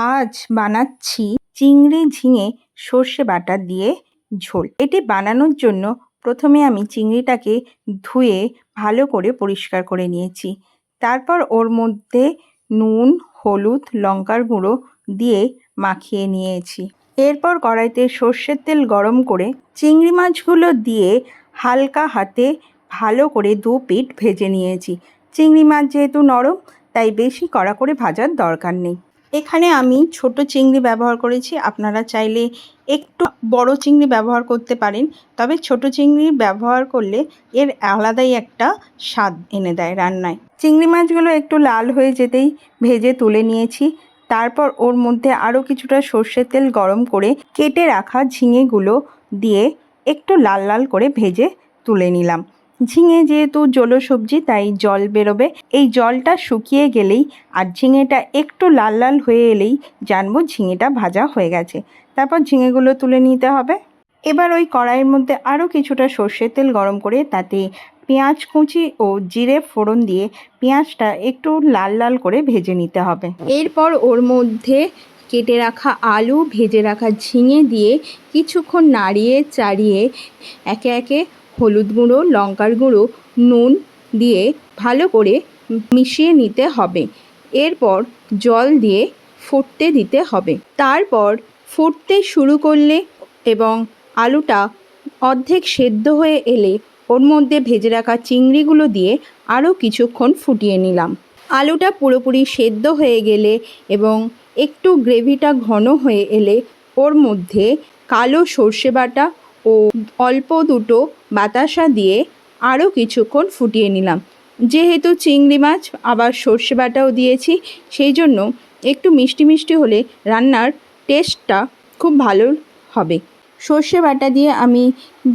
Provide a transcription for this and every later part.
আজ বানাচ্ছি চিংড়ি ঝিঙে সর্ষে বাটা দিয়ে ঝোল। এটি বানানোর জন্য প্রথমে আমি চিংড়িটাকে ধুয়ে ভালো করে পরিষ্কার করে নিয়েছি। তারপর ওর মধ্যে নুন, হলুদ, লঙ্কার গুঁড়ো দিয়ে মাখিয়ে নিয়েছি। এরপর কড়াইতে সর্ষের তেল গরম করে চিংড়ি মাছগুলো দিয়ে হালকা হাতে ভালো করে দু পিঠ ভেজে নিয়েছি। চিংড়ি মাছ যেহেতু নরম, তাই বেশি কড়া করে ভাজার দরকার নেই। এখানে আমি ছোট চিংড়ি ব্যবহার করেছি, আপনারা চাইলে একটু বড় চিংড়ি ব্যবহার করতে পারেন। তবে ছোট চিংড়ি ব্যবহার করলে এর আলাদাই একটা স্বাদ এনে দেয় রান্নায়। চিংড়ি মাছগুলো একটু লাল হয়ে যেতেই ভেজে তুলে নিয়েছি। তারপর ওর মধ্যে আরও কিছুটা সর্ষের তেল গরম করে কেটে রাখা ঝিঙেগুলো দিয়ে একটু লাল লাল করে ভেজে তুলে নিলাম। ঝিঙে যেহেতু জলো সবজি, তাই জল বেরোবে। এই জলটা শুকিয়ে গেলেই আর ঝিঙেটা একটু লাল লাল হয়ে এলেই জানবো ঝিঙেটা ভাজা হয়ে গেছে। তারপর ঝিঙেগুলো তুলে নিতে হবে। এবার ওই কড়াইয়ের মধ্যে আরও কিছুটা সর্ষের তেল গরম করে তাতে পেঁয়াজ কুচি ও জিরে ফোড়ন দিয়ে পেঁয়াজটা একটু লাল লাল করে ভেজে নিতে হবে। এরপর ওর মধ্যে কেটে রাখা আলু, ভেজে রাখা ঝিঙে দিয়ে কিছুক্ষণ নাড়িয়ে চাড়িয়ে একে একে হলুদ গুঁড়ো, লঙ্কার গুঁড়ো, নুন দিয়ে ভালো করে মিশিয়ে নিতে হবে। এরপর জল দিয়ে ফুটতে দিতে হবে। তারপর ফুটতে শুরু করলে এবং আলুটা অর্ধেক সেদ্ধ হয়ে এলে ওর মধ্যে ভেজে রাখা চিংড়িগুলো দিয়ে আরও কিছুক্ষণ ফুটিয়ে নিলাম। আলুটা পুরোপুরি সেদ্ধ হয়ে গেলে এবং একটু গ্রেভিটা ঘন হয়ে এলে ওর মধ্যে কালো সর্ষে বাটা ও অল্প দুটো বাতাসা দিয়ে আরও কিছুক্ষণ ফুটিয়ে নিলাম। যেহেতু চিংড়ি মাছ আবার সর্ষে বাটাও দিয়েছি, সেই জন্য একটু মিষ্টি মিষ্টি হলে রান্নার টেস্টটা খুব ভালো হবে। সর্ষে বাটা দিয়ে আমি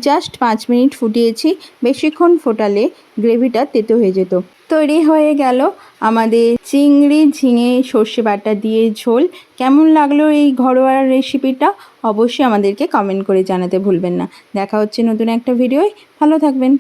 জাস্ট 5 মিনিট ফুটিয়েছি। বেশিক্ষণ ফোটালে গ্রেভিটা তেতো হয়ে যেত। তৈরি হয়ে গেল আমাদের চিংড়ি ঝিঙে সর্ষে বাটা দিয়ে ঝোল। কেমন লাগলো এই ঘরোয়া রেসিপিটা অবশ্যই আমাদেরকে কমেন্ট করে জানাতে ভুলবেন না। দেখা হচ্ছে নতুন একটা ভিডিওয়। ভালো থাকবেন।